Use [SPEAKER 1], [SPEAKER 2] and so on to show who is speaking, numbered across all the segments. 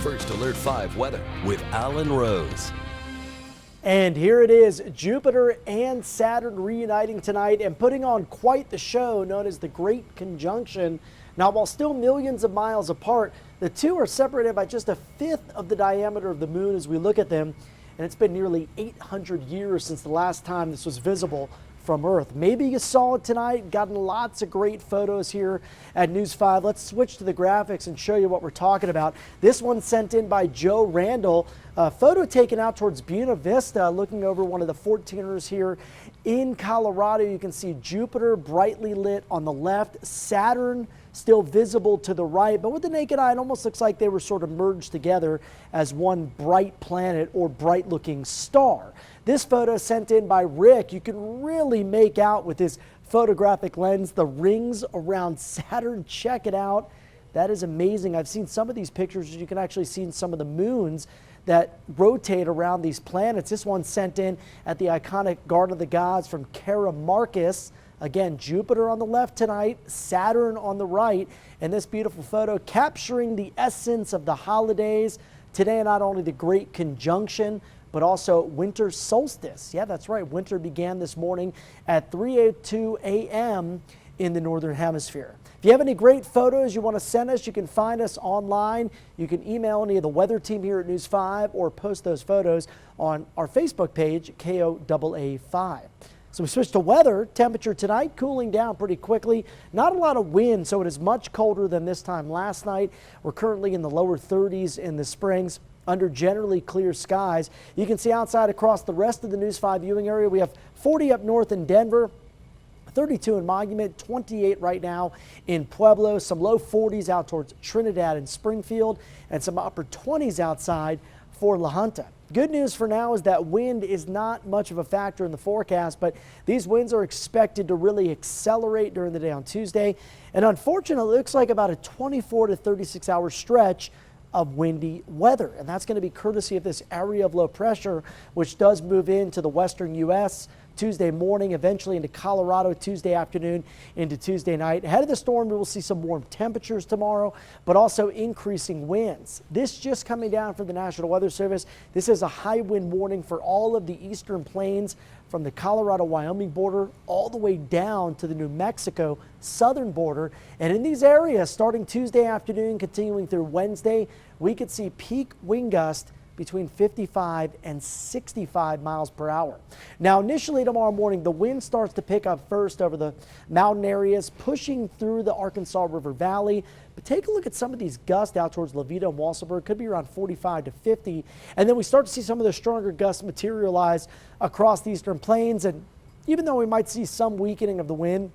[SPEAKER 1] First Alert 5 weather with Alan Rose.
[SPEAKER 2] And here it is, Jupiter and Saturn reuniting tonight and putting on quite the show known as the Great Conjunction. Now, while still millions of miles apart, the two are separated by just a fifth of the diameter of the moon as we look at them. And it's been nearly 800 years since the last time this was visible from Earth. Maybe you saw it tonight, gotten lots of great photos here at News 5. Let's switch to the graphics and show you what we're talking about. This one sent in by Joe Randall. A photo taken out towards Buena Vista, looking over one of the 14ers here in Colorado. You can see Jupiter brightly lit on the left, Saturn still visible to the right, but with the naked eye, it almost looks like they were sort of merged together as one bright planet or bright looking star. This photo sent in by Rick. You can really make out with his photographic lens the rings around Saturn. Check it out. That is amazing. I've seen some of these pictures. You can actually see some of the moons that rotate around these planets. This one sent in at the iconic Garden of the Gods from Kara Marcus. Again, Jupiter on the left tonight, Saturn on the right, and this beautiful photo capturing the essence of the holidays. Today, not only the Great Conjunction, but also winter solstice. Yeah, that's right. Winter began this morning at 3:02 a.m. in the Northern Hemisphere. If you have any great photos you want to send us, you can find us online. You can email any of the weather team here at News 5 or post those photos on our Facebook page, KOAA 5. So we switch to weather. Temperature tonight cooling down pretty quickly. Not a lot of wind, so it is much colder than this time last night. We're currently in the lower 30s in the Springs under generally clear skies. You can see outside across the rest of the News 5 viewing area. We have 40 up north in Denver, 32 in Monument, 28 right now in Pueblo, some low 40s out towards Trinidad and Springfield, and some upper 20s outside for La Junta. Good news for now is that wind is not much of a factor in the forecast, but these winds are expected to really accelerate during the day on Tuesday. And unfortunately, it looks like about a 24 to 36 hour stretch of windy weather. And that's going to be courtesy of this area of low pressure, which does move into the western U.S. Tuesday morning, eventually into Colorado Tuesday afternoon into Tuesday night. Ahead of the storm, we will see some warm temperatures tomorrow, but also increasing winds. This just coming down from the National Weather Service. This is a high wind warning for all of the eastern plains from the Colorado-Wyoming border all the way down to the New Mexico southern border. And in these areas, starting Tuesday afternoon, continuing through Wednesday, we could see peak wind gusts between 55 and 65 miles per hour. Now, initially tomorrow morning, the wind starts to pick up first over the mountain areas, pushing through the Arkansas River Valley. But take a look at some of these gusts out towards Levita and Walsenburg. Could be around 45 to 50. And then we start to see some of the stronger gusts materialize across the eastern plains. And even though we might see some weakening of the wind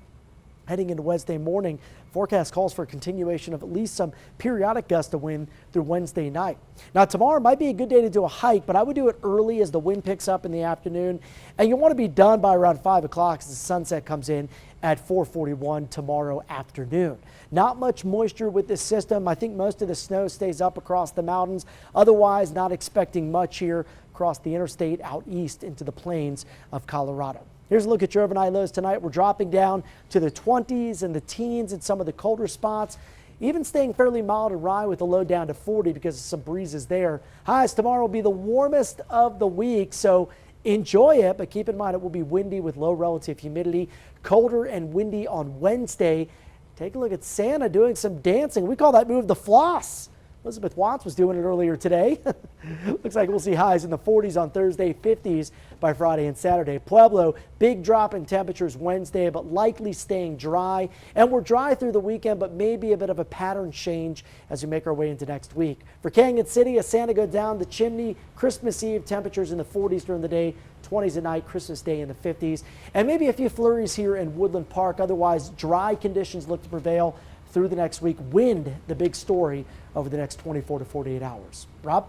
[SPEAKER 2] heading into Wednesday morning, forecast calls for a continuation of at least some periodic gust of wind through Wednesday night. Now, tomorrow might be a good day to do a hike, but I would do it early as the wind picks up in the afternoon. And you want to be done by around 5 o'clock as the sunset comes in at 4:41 tomorrow afternoon. Not much moisture with this system. I think most of the snow stays up across the mountains. Otherwise, not expecting much here across the interstate out east into the plains of Colorado. Here's a look at your overnight lows tonight. We're dropping down to the 20s and the teens in some of the colder spots, even staying fairly mild and dry with the low down to 40 because of some breezes there. Highs tomorrow will be the warmest of the week, so enjoy it, but keep in mind it will be windy with low relative humidity, colder and windy on Wednesday. Take a look at Santa doing some dancing. We call that move the floss. Elizabeth Watts was doing it earlier today. Looks like we'll see highs in the 40s on Thursday, 50s by Friday and Saturday. Pueblo, big drop in temperatures Wednesday, but likely staying dry. And we're dry through the weekend, but maybe a bit of a pattern change as we make our way into next week. For Canyon City, as Santa goes down the chimney, Christmas Eve, temperatures in the 40s during the day, 20s at night, Christmas Day in the 50s. And maybe a few flurries here in Woodland Park. Otherwise, dry conditions look to prevail through the next week. Wind, the big story over the next 24 to 48 hours. Rob?